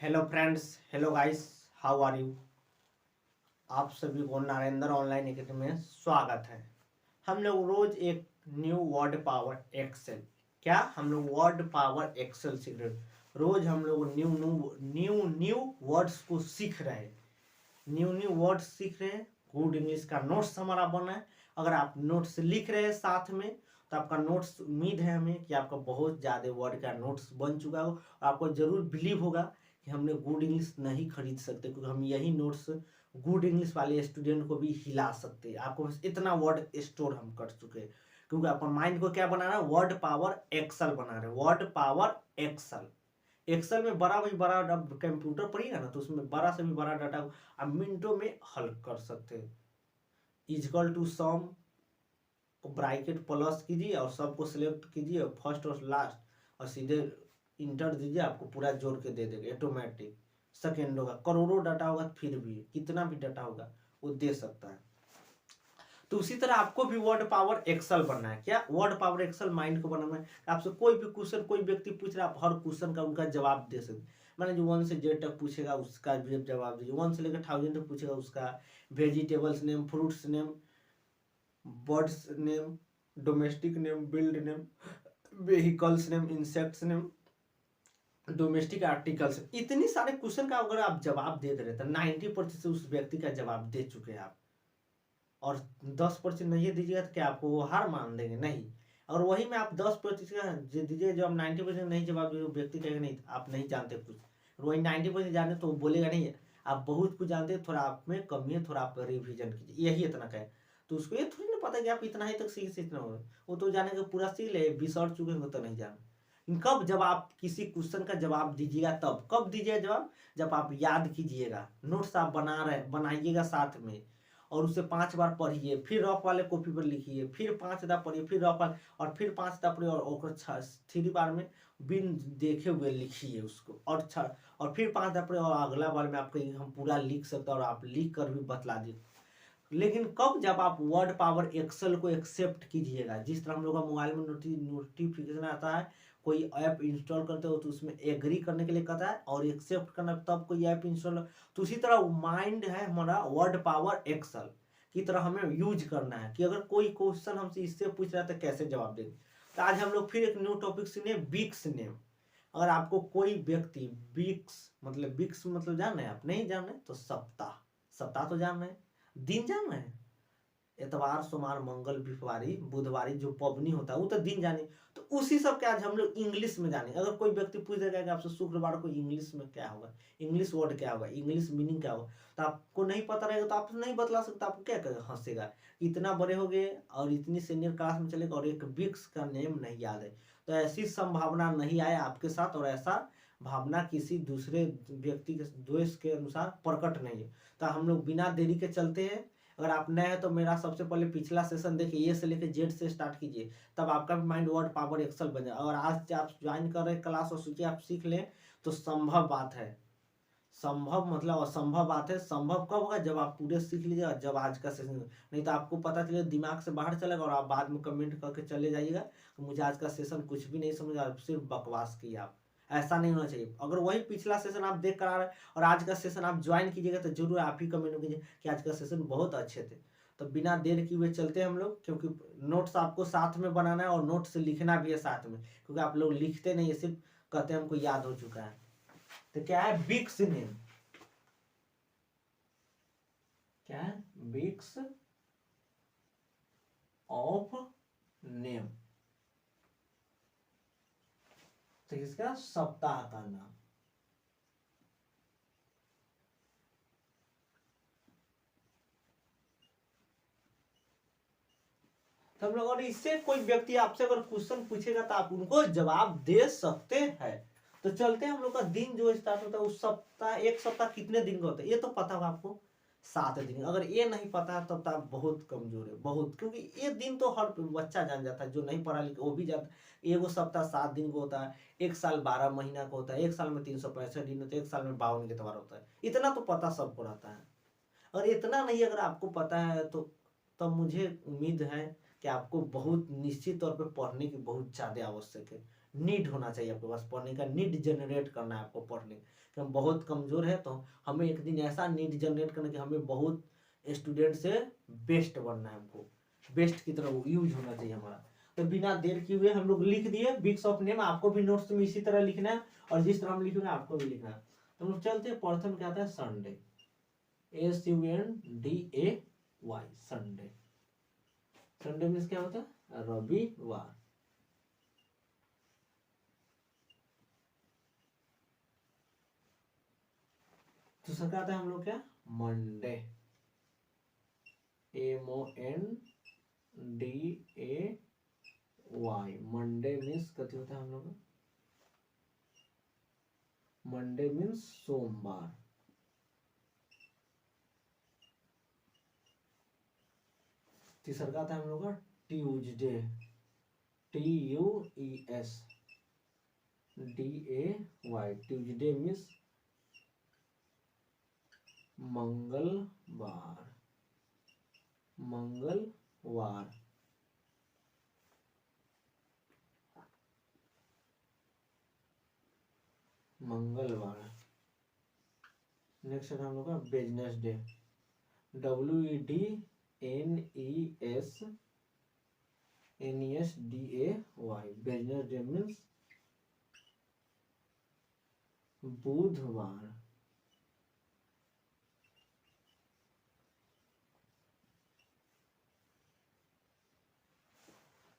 Hello friends, hello guys, how are you. आप सभी को नरेंद्र ऑनलाइन एकेडमी में स्वागत है। हम लोग रोज एक न्यू वर्ड पावर एक्सेल, क्या हम लोग वर्ड पावर एक्सेल सीख रहे हैं। रोज हम लोग new new new new words को सीख रहे हैं, न्यू न्यू वर्ड्स सीख रहे हैं। गुड इंग्लिश का नोट्स हमारा बना है। अगर आप नोट्स लिख रहे हैं साथ में, तो आपका नोट्स, उम्मीद है हमें कि आपका बहुत ज़्यादा वर्ड का नोट्स बन चुका हो। आपको जरूर बिलीव होगा कि हमने गुड इंग्लिश नहीं खरीद सकते, क्योंकि हम यही नोट्स गुड इंग्लिश वाले स्टूडेंट को भी हिला सकते हैं। आपको बस इतना वर्ड स्टोर हम कर चुके हैं, क्योंकि आपका माइंड को क्या बना रहा है, वर्ड पावर एक्सल बना रहे हैं। वर्ड पावर एक्सल, एक्सेल में बड़ा भी बड़ा, अब कंप्यूटर पढ़िएगा ना तो उसमें बड़ा से भी बड़ा डाटा आप मिनटों में हल कर सकते हैं। इजकल टू सम को ब्रैकेट प्लस कीजिए और सबको सिलेक्ट कीजिए, फर्स्ट और लास्ट, और सीधे इंटर दीजिए, आपको पूरा जोड़ के दे देगा ऑटोमेटिक। सेकेंडों का करोड़ों डाटा होगा, फिर भी कितना भी डाटा होगा वो दे सकता है। तो उसी तरह आपको भी वर्ड पावर एक्सेल बनना है। क्या वर्ड पावर एक्सेल माइंड को बनाना है। आपसे कोई भी क्वेश्चन, कोई व्यक्ति पूछ रहा है, आप हर क्वेश्चन का उनका जवाब दे सकते। मैंने जो 1 से Z तक पूछेगा उसका भी जवाब दीजिए, 1 से लेकर 1000 तक पूछेगा उसका। Vegetables name, fruits name, birds name, domestic name, build name, vehicles name, insects name, domestic articles, इतनी सारे क्वेश्चन का अगर आप जवाब दे रहे तो 90% उस व्यक्ति का जवाब दे चुके हैं आप। और 10% नहीं दीजिएगा तो क्या आपको वो हार मान देंगे? नहीं। और वही में आप 10% दीजिएगा, जो आप 90% नहीं जवाब दीजिए, व्यक्ति कहेगा नहीं आप नहीं जानते कुछ। और वही 90% जाने तो वो बोलेगा नहीं आप बहुत कुछ जानते हैं, थोड़ा आप में कमी है, थोड़ा आप रिविजन कीजिए, यही इतना कहे। तो उसको ये थोड़ी ना पता कि आप इतना ही तक सीखना होगा। वो तो जाने का पूरा सीख ले, बिसर चुके हैं तो नहीं जाना। कब? जब आप किसी क्वेश्चन का जवाब दीजिएगा तब। कब दीजिएगा जवाब? जब आप याद कीजिएगा, नोट्स आप बनाइएगा साथ में, और उसे 5 बार पढ़िए, फिर रफ वाले कॉपी पर लिखिए, फिर 5 दफा पढ़िए, फिर रफ वाले, और फिर 5 दफा पढ़िए, और 3 बार में बिन देखे हुए लिखिए उसको, और फिर 5 दफा पढ़िए, और अगला बार में आपको हम पूरा लिख सकते हैं, और आप लिख कर भी बतला दीजिए। लेकिन कब? जब आप वर्ड पावर एक्सेल को एक्सेप्ट कीजिएगा। जिस तरह हम लोग का मोबाइल में नोटिफिकेशन आता है, कोई ऐप इंस्टॉल करते हो तो उसमें एग्री करने के लिए कहता है, और एक्सेप्ट करना तब कोई ऐप इंस्टॉल। तो उसी तरह माइंड है हमारा वर्ड पावर एक्सेल की तरह हमें यूज करना है, कि अगर कोई क्वेश्चन हमसे इससे पूछ रहा है तो कैसे जवाब देंगे। तो आज हम लोग फिर एक न्यू टॉपिक सुनिए, वीक्स नेम। अगर आपको कोई व्यक्ति वीक्स मतलब जान रहे हैं? आप नहीं जान रहे तो सप्ताह, सप्ताह तो जान रहे हैं, दिन जान रहे हैं? एतवार, सोमवार, मंगल, बुधवारी, बुधवारी जो पबनी होता है वो तो दिन जाने। तो उसी सब के आज हम लोग इंग्लिश में जाने। अगर कोई व्यक्ति पूछ देगा कि आपसे शुक्रवार को इंग्लिश में क्या होगा, इंग्लिश वर्ड क्या होगा, इंग्लिश मीनिंग क्या होगा, तो आपको नहीं पता रहेगा तो आप नहीं बतला सकते। आपको क्या करेगा? हंसेगा। इतना बड़े हो गए और इतनी सीनियर क्लास में चलेगा और एक विक्स का नेम नहीं याद है। तो ऐसी संभावना नहीं आए आपके साथ, और ऐसा भावना किसी दूसरे व्यक्ति के द्वेष के अनुसार प्रकट नहीं है। तो हम लोग बिना देरी के चलते हैं। अगर आप नए हैं तो मेरा सबसे पहले पिछला सेशन देखिए, ए से लेकर जेड से स्टार्ट कीजिए, तब आपका भी माइंड वर्ड पावर एक्सेल बन जाए। और आज से आप ज्वाइन कर रहे क्लास और सोचिए आप सीख लें तो संभव बात है। संभव मतलब असंभव बात है। संभव कब होगा? जब आप पूरे सीख लीजिएगा, जब आज का सेशन। नहीं तो आपको पता चलेगा, दिमाग से बाहर चलेगा, और आप बाद में कमेंट करके चले जाइएगा कि मुझे आज का सेशन कुछ भी नहीं समझ आया, सिर्फ बकवास किया आप। ऐसा नहीं होना चाहिए। अगर वही पिछला सेशन आप देख कर आ रहे हैं और आज का सेशन आप ज्वाइन कीजिएगा तो जरूर आप ही कमेंट कीजिए कि आज का सेशन बहुत अच्छे थे। तो बिना देर किए हुए चलते हैं हम लोग, क्योंकि नोट्स आपको साथ में बनाना है और नोट्स लिखना भी है साथ में, क्योंकि आप लोग लिखते नहीं है, सिर्फ कहते हैं हमको याद हो चुका है। तो क्या है? बिक्स नेम। क्या है? बिक्स ऑफ नेम। तो इसका सप्ताह का नाम। तो हम लोग, और इससे कोई व्यक्ति आपसे अगर क्वेश्चन पूछेगा तो आप उनको जवाब दे सकते हैं। तो चलते हैं। हम लोग का दिन जो स्टार्ट होता है उस सप्ताह, एक सप्ताह कितने दिन का होता है ये तो पता होगा आपको, 7 दिन। अगर ये नहीं पता है तब तो आप बहुत कमजोर है, बहुत। क्योंकि ये दिन तो हर बच्चा जान जाता है, जो नहीं पढ़ा लिखा वो भी जाता है। एगो सप्ताह 7 दिन को होता है, एक साल 12 महीना का होता है, एक साल में 365 दिन होते हैं, एक साल में 52 के त्योहार होता है। इतना तो पता सबको रहता है। और इतना नहीं अगर आपको पता है तो तब मुझे उम्मीद है कि आपको बहुत निश्चित तौर पे पढ़ने की बहुत ज़्यादा आवश्यक है। नीड होना चाहिए आपके पास, पढ़ने का नीड जनरेट करना है आपको पढ़ने। कि हम बहुत कमज़ोर है, तो हमें एक दिन ऐसा नीड जनरेट करना कि हमें बहुत स्टूडेंट से बेस्ट बनना है, हमको बेस्ट की तरह यूज होना चाहिए हमारा। तो बिना देर किए हुए हम लोग लिख दिए वीक्स ऑफ नेम। आपको भी नोट्स में इसी तरह लिखना है और जिस तरह हम लिखेंगे आपको भी लिखना है। तो हम लोग चलते हैं, प्रथम क्या आता है Sunday, SUNDAY, Sunday. Sunday means क्या होता है रविवार। दूसरा क्या आता है हम लोग क्या मंडे, MONDAY, मंडे मीन्स कथी होता है हम लोग, मंडे मीन्स सोमवार। तीसरा का आता है हम लोग का ट्यूजडे, TUESDAY, ट्यूजडे मीन्स मंगलवार, मंगलवार। मंगलवार। नेक्स्ट है हम लोग का business day, WEDNESDAY, business day means बुधवार।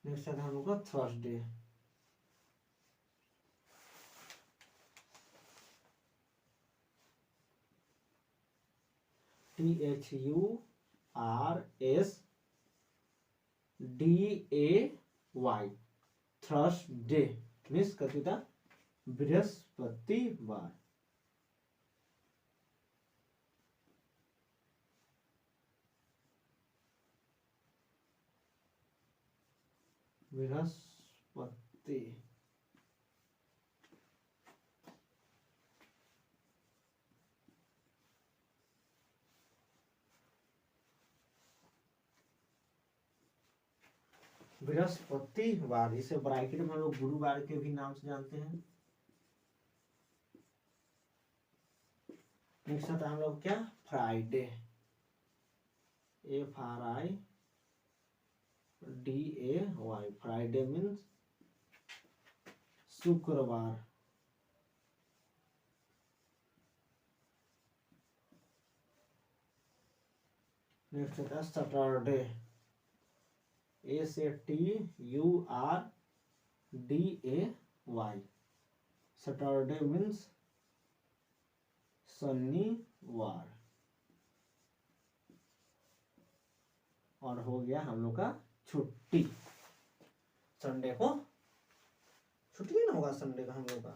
नेक्स्ट है हम लोग का थर्सडे, THURSDAY, थर्सडे मीन्स कथी था बृहस्पतिवार। बृहस्पति। बृहस्पतिवार, इसे ब्रैकेट में हम लोग गुरुवार के भी नाम से जानते हैं। नेक्स्ट आता है हम लोग क्या फ्राइडे, FRIDAY, फ्राइडे मीन्स शुक्रवार। नेक्स्ट आता है सैटरडे, SATURDAY, सैटरडे मीन्स शनिवार। और हो गया हम लोग का छुट्टी, संडे को छुट्टी नहीं होगा संडे का हम लोग का।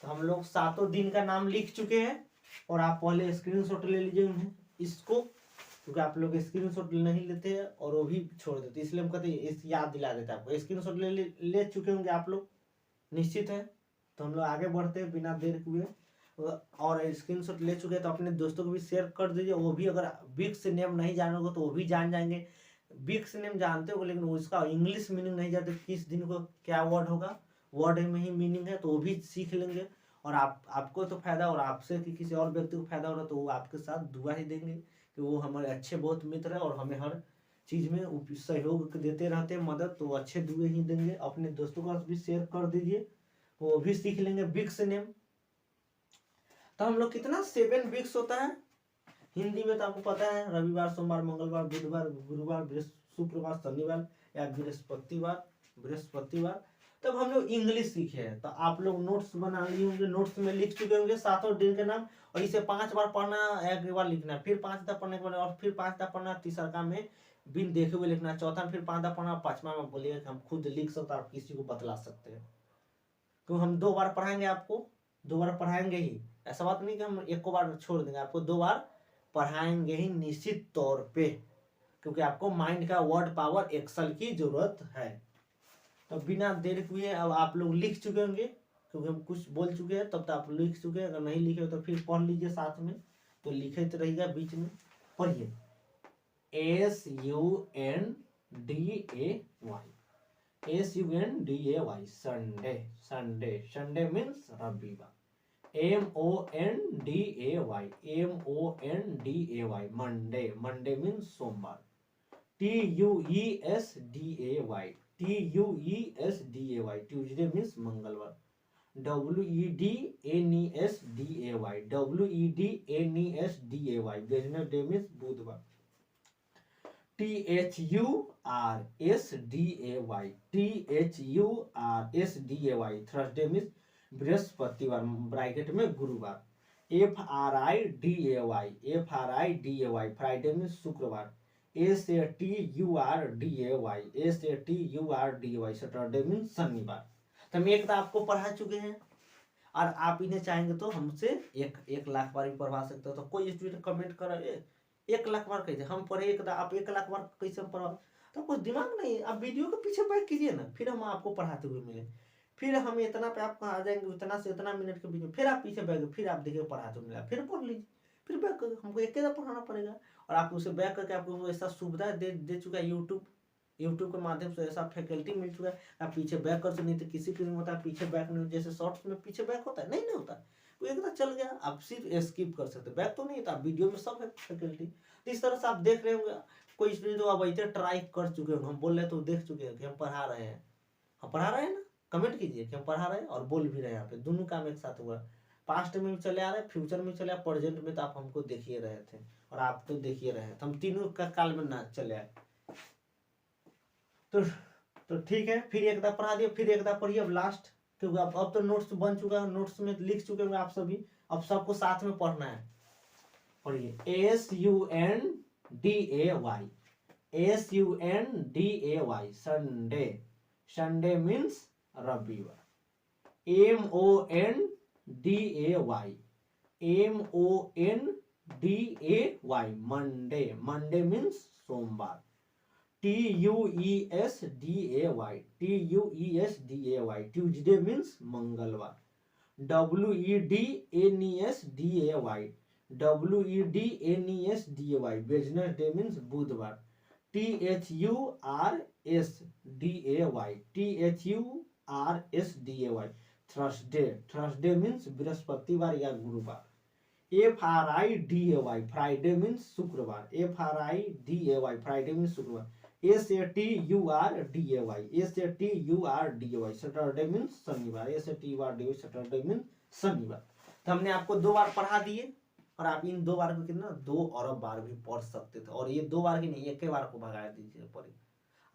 तो हम लोग 7 दिन का नाम लिख चुके हैं और आप पहले स्क्रीनशॉट ले लीजिए उन्हें इसको, क्योंकि आप लोग स्क्रीनशॉट नहीं लेते हैं और वो भी छोड़ देते, इसलिए हम कहते हैं इस याद दिला देते हैं आपको। स्क्रीनशॉट ले चुके होंगे आप लोग निश्चित है। तो हम लोग आगे बढ़ते हैं बिना देर हुए, और स्क्रीनशॉट ले चुके हैं तो अपने दोस्तों को भी शेयर कर दीजिए। वो भी अगर वीक्स नेम नहीं जानोगे तो वो भी जान जाएंगे। वीक्स नेम जानते हो लेकिन उसका इंग्लिश मीनिंग नहीं जानते, किस दिन को क्या वर्ड होगा, वर्ड में ही मीनिंग है, तो वो भी सीख लेंगे। और आपको तो फायदा, और आपसे कि किसी और व्यक्ति को फायदा हो रहा है तो वो आपके साथ दुआ ही देंगे कि वो हमारे अच्छे बहुत मित्र है और हमें हर चीज़ में सहयोग देते रहते हैं, मदद, तो अच्छे दुए ही देंगे। अपने दोस्तों को भी शेयर कर दीजिए, वो भी सीख लेंगे वीक्स नेम। तो हम लोग कितना 7 वीक्स होता है हिंदी में, तो आपको पता है रविवार, सोमवार, मंगलवार, बुधवार, गुरुवार, शुक्रवार, शनिवार या बृहस्पतिवार। तब हम लोग इंग्लिश सीखे हैं, तो आप लोग नोट्स बना लिए होंगे, नोट्स में लिख चुके होंगे 7 दिन के नाम, और इसे 5 बार पढ़ना, एक बार लिखना, फिर 5 दफा पढ़ने के बाद और फिर 5 दफा पढ़ना, तीसरा का में बिन देखे हुए लिखना, चौथा में फिर 5 दफा पढ़ना, पांचवा में बोलिएगा कि हम खुद लिख सकते हैं, आप किसी को बतला सकते हैं। क्योंकि हम 2 बार पढ़ाएंगे आपको, 2 बार पढ़ाएंगे ही, ऐसा बात नहीं कि हम 1 बार छोड़ देंगे, आपको 2 बार पढ़ाएंगे ही निश्चित तौर पे, क्योंकि आपको माइंड का वर्ड पावर एक्सेल की जरूरत है। तो बिना देर हुए अब आप लोग लिख चुके होंगे, क्योंकि हम कुछ बोल चुके हैं, तब तक आप लिख चुके हैं। अगर नहीं लिखे तो फिर पढ़ लीजिए साथ में, तो लिखे तो रहेगा बीच में, पढ़िए SUNDAY, SUNDAY Sunday, Sunday, Sunday means रविवार। MONDAY मंडे, मंडे मीन्स सोमवार। TUESDAY ट्यूजडे मीन्स मंगलवार। WEDNESDAY वेडनेसडे मीन्स बुधवार। THURSDAY थर्सडे मीन्स बृहस्पतिवार, ब्रैकेट में गुरुवार। FRIDAY फ्राइडे मीन्स शुक्रवार। SATURDAY सैटरडे मीन्स शनिवार। तो हम एक तो आपको पढ़ा चुके हैं और आप इन्हें चाहेंगे तो हमसे एक लाख बार भी पढ़वा सकते हो। तो कोई स्टूडेंट कमेंट करे 1 लाख बार कैसे हम पढ़े, एक आप 1 लाख बार कैसे पढ़वा, तो कुछ दिमाग नहीं है। आप वीडियो के पीछे बैक कीजिए ना, फिर हम आपको पढ़ाते हुए मिले। फिर हम इतना पे आपको आ जाएंगे, उतना से इतना मिनट के बीच में फिर आप पीछे बैक, फिर आप देखिए पढ़ाते हुए मिला, फिर पढ़ लीजिए, फिर बैक करके हमको एक पढ़ाना पड़ेगा। और आप उसे बैक करके आपको ऐसा सुविधा दे चुका है यूट्यूब के माध्यम से, ऐसा फैकल्टी मिल चुका है। आप पीछे बैक कर सकते, नहीं तो किसी फिल्म होता है पीछे बैक नहीं, जैसे शॉर्ट्स में पीछे बैक होता है, नहीं होता, वो एक चल गया, आप सिर्फ स्किप कर सकते, बैक तो नहीं था। वीडियो में सब है फैकल्टी। तो इस तरह से आप देख रहे होंगे। कोई स्टूडेंट तो आप ऐसे ट्राई कर चुके होंगे, हम बोल रहे तो देख चुके हैं कि हम पढ़ा रहे हैं, हम पढ़ा रहे हैं ना, कमेंट कीजिए कि हम पढ़ा रहे हैं और बोल भी रहे हैं। यहाँ पे दोनों काम एक साथ हुआ, पास्ट में भी चले आ रहे, फ्यूचर में चले, प्रेजेंट में तो आप हमको देखिए रहे थे और आप तो देखिए रहे, तो हम तीनों का काल में ना चले आए। तो ठीक है, फिर एक बार पढ़ा दिए, फिर एक बार पढ़िए अब लास्ट, क्योंकि अब तो नोट्स बन चुका है, नोट्स में लिख चुके होंगे आप सभी, अब सबको साथ में पढ़ना है। पढ़िए SUNDAY संडे, संडे मीन्स रविवार। MONDAY मंडे, मंडे मीन्स सोमवार। TUESDAY ट्यूजडे मीन्स मंगलवार। WEDNESDAY वेडनेसडे मीन्स बुधवार। THURSDAY थर्सडे, थर्सडे मीन्स बृहस्पतिवार या गुरुवार। FRIDAY फ्राइडे मीन्स शुक्रवार। FRIDAY फ्राइडे मीन्स शुक्रवार। SATURDAY सैटरडे मीन्स शनिवार। SATURDAY सैटरडे मीन्स शनिवार। तो हमने आपको 2 बार पढ़ा दिए और आप इन 2 बार को कितना 2 अरब बार भी पढ़ सकते थे। और ये 2 बार की नहीं, एक ही बार को भगा दीजिए पढ़िए।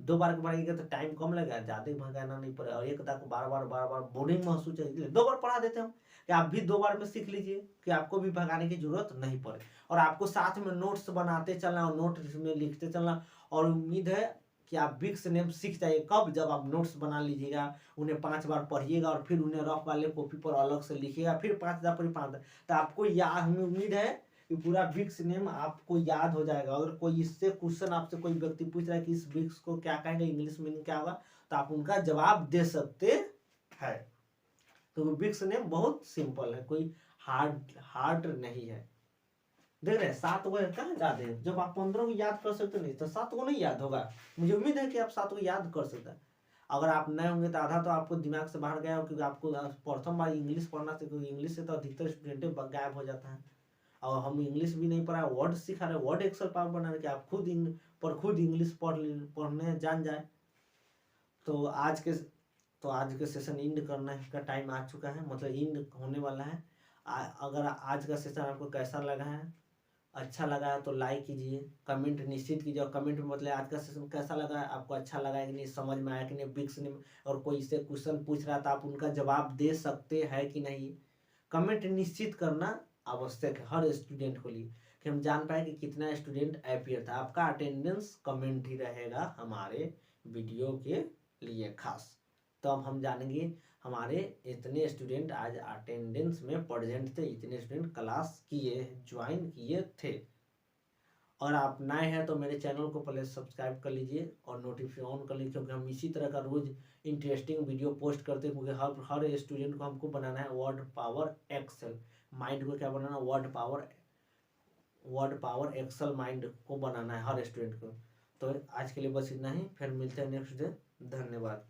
2 बार को पढ़ाइएगा तो टाइम कम लगेगा, ज्यादा भगाना नहीं पड़ेगा। और एक को बार बार बोरिंग महसूस है, 2 बार पढ़ा देते हम कि आप भी 2 बार में सीख लीजिए कि आपको भी भगाने की जरूरत नहीं पड़े। और आपको साथ में नोट्स बनाते चलना और नोट में लिखते चलना। और उम्मीद है कि आप बिक्स नेम सीख जाइए। कब? जब आप नोट्स बना लीजिएगा, उन्हें 5 बार पढ़िएगा और फिर उन्हें रफ वाले कॉपी पर अलग से लिखिएगा, फिर 5 बार पढ़िए, 5 बार, तो आपको याद, हमें उम्मीद है कि पूरा बिक्स नेम आपको याद हो जाएगा। अगर कोई इससे क्वेश्चन आपसे कोई व्यक्ति पूछ रहा है कि इस बिक्स को क्या कहेंगे, इंग्लिश मीनिंग क्या होगा, तो आप उनका जवाब दे सकते हैं। तो बिक्स नेम बहुत सिंपल है, कोई हार्ड नहीं है। देख रहे हैं 7 को कहाँ याद है, जब आप 15 को याद कर सकते नहीं तो 7 को नहीं याद होगा। मुझे उम्मीद है कि आप 7 को याद कर सकते हैं। अगर आप नए होंगे तो आधा तो आपको दिमाग से बाहर गया हो, क्योंकि आपको प्रथम बार इंग्लिश पढ़ना से, क्योंकि इंग्लिश से तो अधिकतर स्टूडेंट गायब हो जाता है। और हम इंग्लिश भी नहीं पढ़ा, वर्ड सिखा रहे, वर्ड एक्सेल पावर बना रहे कि आप खुद इंग्लिश पढ़ने जान जाए। तो आज के सेशन इंड करने का टाइम आ चुका है, मतलब इंड होने वाला है। अगर आज का सेशन आपको कैसा लगा है, अच्छा लगा है तो लाइक कीजिए, कमेंट निश्चित कीजिए। और कमेंट में मतलब आज का सेशन कैसा लगा है, आपको अच्छा लगा है कि नहीं, समझ में आया कि नहीं बिक्स ने, और कोई इससे क्वेश्चन पूछ रहा था आप उनका जवाब दे सकते हैं कि नहीं। कमेंट निश्चित करना आवश्यक है हर स्टूडेंट को लिए, कि हम जान पाए कि कितना स्टूडेंट अपीयर था। आपका अटेंडेंस कमेंट ही रहेगा हमारे वीडियो के लिए खास। तो अब हम जानेंगे हमारे इतने स्टूडेंट आज अटेंडेंस में प्रेजेंट थे, इतने स्टूडेंट क्लास ज्वाइन किए थे। और आप नए हैं तो मेरे चैनल को पहले सब्सक्राइब कर लीजिए और नोटिफिकेशन ऑन कर लीजिए, क्योंकि हम इसी तरह का रोज इंटरेस्टिंग वीडियो पोस्ट करते हैं। क्योंकि हर स्टूडेंट को हमको बनाना है वर्ड पावर एक्सेल माइंड को, क्या बनाना, वर्ड पावर एक्सेल माइंड को बनाना है हर स्टूडेंट को। तो आज के लिए बस इतना ही, फिर मिलते हैं नेक्स्ट डे। धन्यवाद।